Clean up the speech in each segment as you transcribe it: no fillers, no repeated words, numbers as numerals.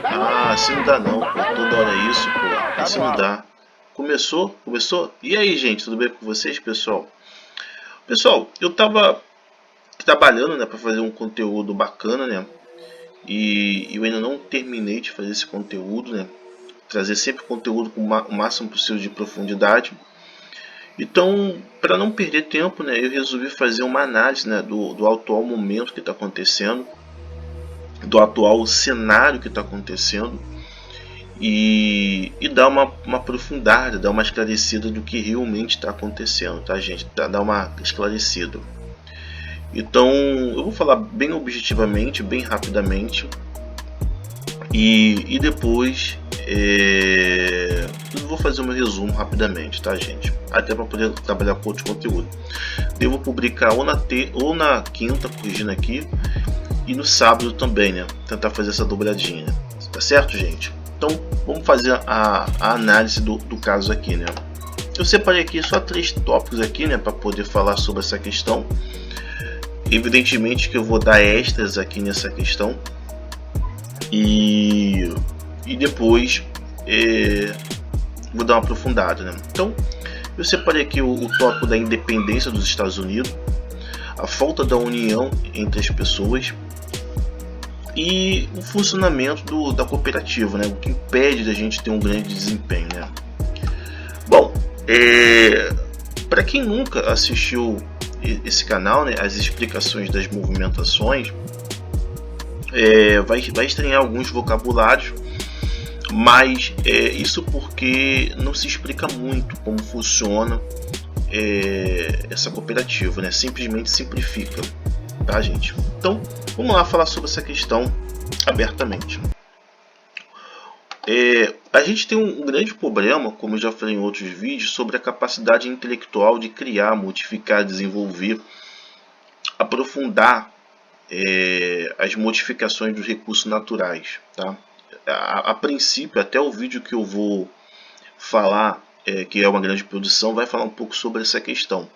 Ah, assim não dá não, pô. Toda hora é isso, pô. Assim não dá. Começou? Começou? E aí, gente, tudo bem com vocês, pessoal? Pessoal, eu tava trabalhando, né, para fazer um conteúdo bacana, né? E eu ainda não terminei de fazer esse conteúdo, né? Trazer sempre conteúdo com o máximo possível de profundidade. Então, para não perder tempo, né, eu resolvi fazer uma análise, né, do atual momento que está acontecendo, do atual cenário que está acontecendo e dar uma aprofundada, dar uma esclarecida do que realmente está acontecendo, tá, gente? Dar uma esclarecida. Então, eu vou falar bem objetivamente, bem rapidamente, e depois eu vou fazer um resumo rapidamente, tá, gente? Até para poder trabalhar com outro conteúdo. Devo publicar ou na quinta, corrigindo aqui, e no sábado também, né? Tentar fazer essa dobradinha, tá certo, gente? Então vamos fazer a análise do caso aqui, né? Eu separei aqui só 3 tópicos aqui, né, para poder falar sobre essa questão. Evidentemente que eu vou dar extras aqui nessa questão e depois vou dar uma aprofundada, né? Então eu separei aqui o tópico da independência dos Estados Unidos, a falta da união entre as pessoas e o funcionamento da cooperativa, né? O que impede da gente ter um grande desempenho, né? Bom, para quem nunca assistiu esse canal, né, as explicações das movimentações, vai estranhar alguns vocabulários, mas isso porque não se explica muito como funciona essa cooperativa, né? Simplesmente simplifica, tá, gente? Então, vamos lá falar sobre essa questão abertamente. A gente tem um grande problema, como eu já falei em outros vídeos, sobre a capacidade intelectual de criar, modificar, desenvolver, aprofundar as modificações dos recursos naturais, tá? A princípio, até o vídeo que eu vou falar, que é uma grande produção, vai falar um pouco sobre essa questão.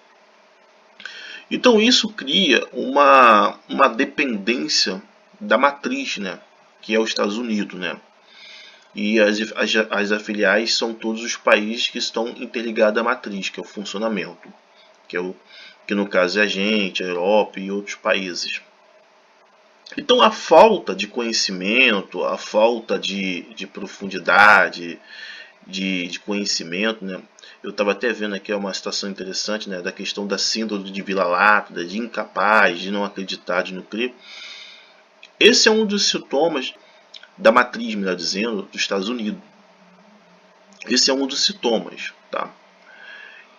Então isso cria uma dependência da matriz, né, que é os Estados Unidos, né? E as afiliais são todos os países que estão interligados à matriz, que é o funcionamento, que no caso é a gente, a Europa e outros países. Então a falta de conhecimento, a falta de profundidade, de conhecimento, né? Eu estava até vendo aqui uma situação interessante, né, da questão da síndrome de Vila-Lápida, de incapaz, de não acreditar, de não crer. Esse é um dos sintomas da matriz, melhor dizendo, dos Estados Unidos. Esse é um dos sintomas, tá?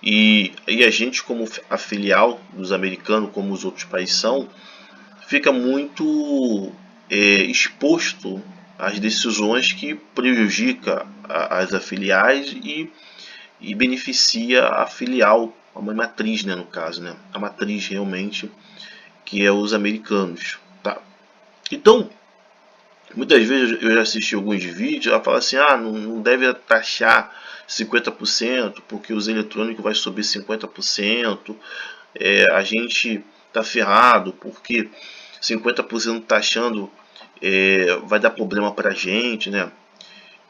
E a gente, como a filial dos americanos, como os outros países são, fica muito exposto às decisões que prejudicam as afiliais e beneficia a filial, a mãe matriz, né, no caso, né? A matriz realmente, que é os americanos, tá? Então, muitas vezes eu já assisti alguns vídeos, ela fala assim, não deve taxar 50%, porque os eletrônicos vai subir 50%, a gente tá ferrado, porque 50% taxando vai dar problema pra gente, né?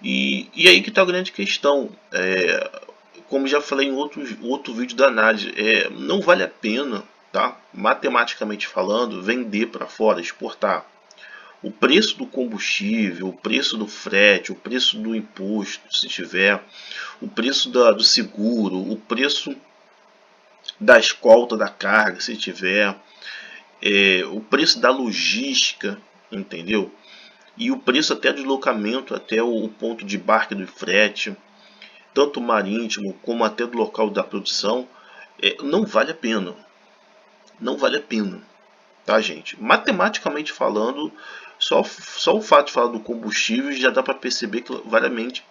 E aí que tá a grande questão. Como já falei em outro vídeo da análise, não vale a pena, tá? Matematicamente falando, vender para fora, exportar. O preço do combustível, o preço do frete, o preço do imposto, se tiver, o preço do seguro, o preço da escolta da carga, se tiver, o preço da logística, entendeu? E o preço até de deslocamento até o ponto de embarque do frete, tanto marítimo como até do local da produção, não vale a pena. Não vale a pena, tá, gente? Matematicamente falando, só o fato de falar do combustível já dá para perceber que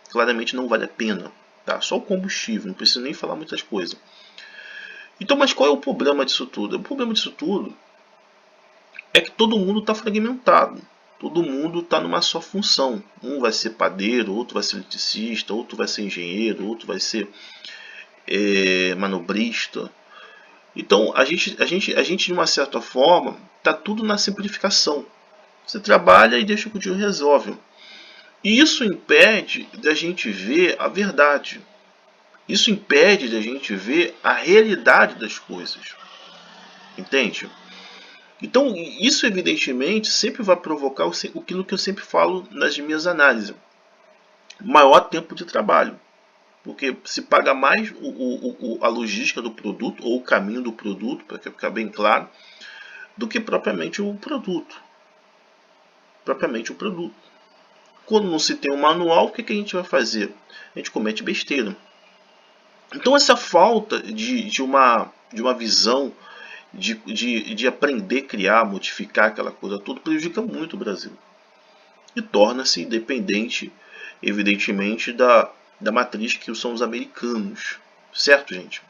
claramente não vale a pena, tá? Só o combustível, não preciso nem falar muitas coisas. Então, mas qual é o problema disso tudo? O problema disso tudo é que todo mundo está fragmentado. Todo mundo está numa só função. Um vai ser padeiro, outro vai ser eletricista, outro vai ser engenheiro, outro vai ser manobrista. Então a gente de uma certa forma está tudo na simplificação. Você trabalha e deixa que o dinheiro resolve. E isso impede da gente ver a verdade. Isso impede da gente ver a realidade das coisas. Entende? Então, isso evidentemente sempre vai provocar aquilo que eu sempre falo nas minhas análises. Maior tempo de trabalho. Porque se paga mais a logística do produto, ou o caminho do produto, para ficar bem claro, do que propriamente o produto. Propriamente o produto. Quando não se tem um manual, o que a gente vai fazer? A gente comete besteira. Então essa falta de uma visão de aprender a criar, modificar aquela coisa toda, prejudica muito o Brasil. E torna-se dependente, evidentemente, da matriz que são os americanos. Certo, gente?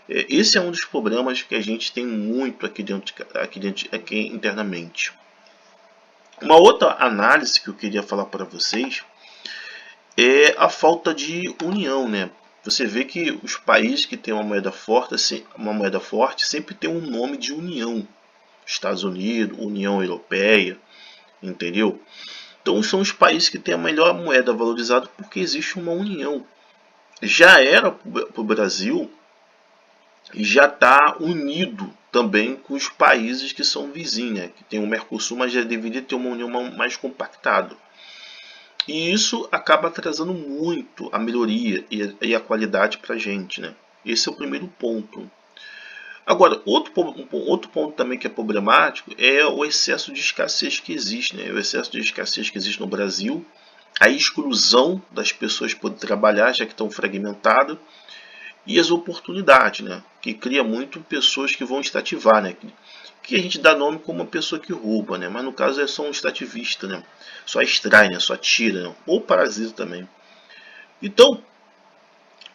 Esse é um dos problemas que a gente tem muito aqui internamente. Uma outra análise que eu queria falar para vocês é a falta de união, né? Você vê que os países que têm uma moeda forte sempre tem um nome de união. Estados Unidos, União Europeia, entendeu? Então são os países que têm a melhor moeda valorizada porque existe uma união. Já era para o Brasil e já está unido também com os países que são vizinhos, né? Que tem o Mercosul, mas já deveria ter uma união mais compactada. E isso acaba atrasando muito a melhoria e a qualidade para a gente, né? Esse é o primeiro ponto. Agora, outro ponto também que é problemático é o excesso de escassez que existe, né? O excesso de escassez que existe no Brasil, a exclusão das pessoas poder trabalhar, já que estão fragmentadas, e as oportunidades, né? Que cria muito pessoas que vão extrativar, né? Que a gente dá nome como uma pessoa que rouba, né? Mas no caso é só um extrativista, né? Só extrai, né? Só tira, né? Ou parasita também. Então,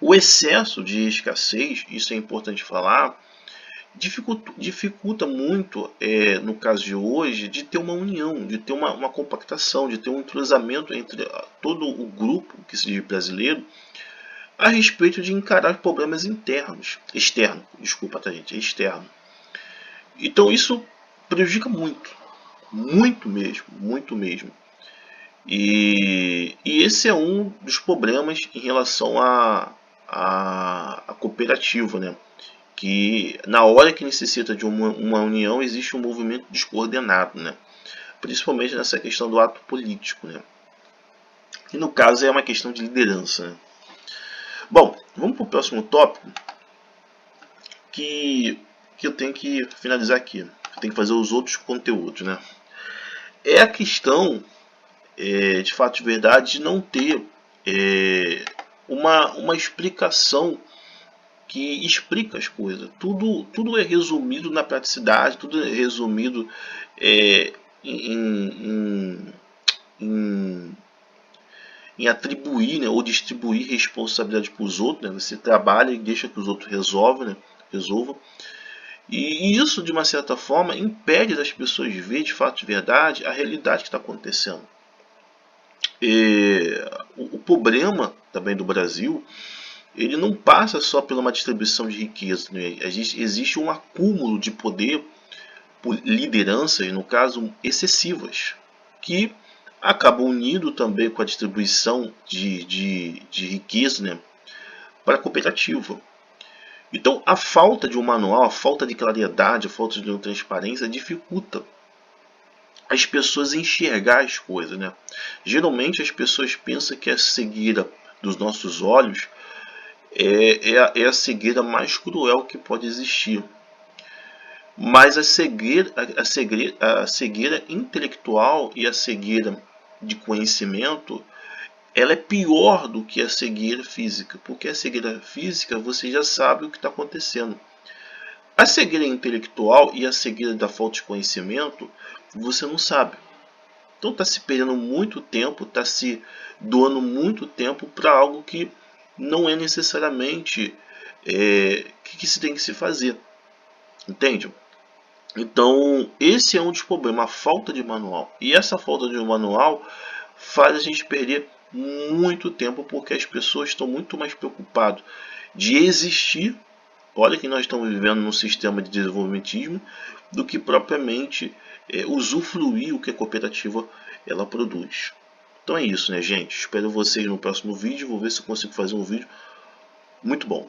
o excesso de escassez, isso é importante falar, dificulta muito, no caso de hoje, de ter uma união, de ter uma compactação, de ter um entrosamento entre todo o grupo que se diz brasileiro a respeito de encarar problemas externos, desculpa, tá gente, é externo. Então isso prejudica muito mesmo, muito mesmo. E esse é um dos problemas em relação à cooperativa, né? Que na hora que necessita de uma união existe um movimento descoordenado, né? Principalmente nessa questão do ato político, né? E no caso é uma questão de liderança, né? Bom, vamos para o próximo tópico que eu tenho que finalizar aqui. Eu tenho que fazer os outros conteúdos, né? É a questão, de fato de verdade, de não ter uma explicação que explica as coisas. Tudo é resumido na praticidade, tudo é resumido em, em, em atribuir, né, ou distribuir responsabilidade para os outros. Né? Você trabalha e deixa que os outros resolvam. E isso, de uma certa forma, impede das pessoas de ver, de fato de verdade, a realidade que está acontecendo. O problema também do Brasil, ele não passa só por uma distribuição de riqueza. Né? Existe um acúmulo de poder por lideranças, no caso, excessivas, que acabam unindo também com a distribuição de riqueza, né, para a cooperativa. Então, a falta de um manual, a falta de claridade, a falta de transparência dificulta as pessoas enxergar as coisas, né? Geralmente as pessoas pensam que a cegueira dos nossos olhos é a cegueira mais cruel que pode existir. Mas a cegueira intelectual e a cegueira de conhecimento, ela é pior do que a cegueira física, porque a cegueira física você já sabe o que está acontecendo. A cegueira intelectual e a cegueira da falta de conhecimento, você não sabe. Então está se perdendo muito tempo, está se doando muito tempo para algo que não é necessariamente que se tem que se fazer. Entende? Então esse é um dos problemas, a falta de manual. E essa falta de manual faz a gente perder muito tempo, porque as pessoas estão muito mais preocupadas de existir. Olha que nós estamos vivendo num sistema de desenvolvimentismo, do que propriamente usufruir o que a cooperativa ela produz. Então é isso, né, gente? Espero vocês no próximo vídeo. Vou ver se eu consigo fazer um vídeo muito bom.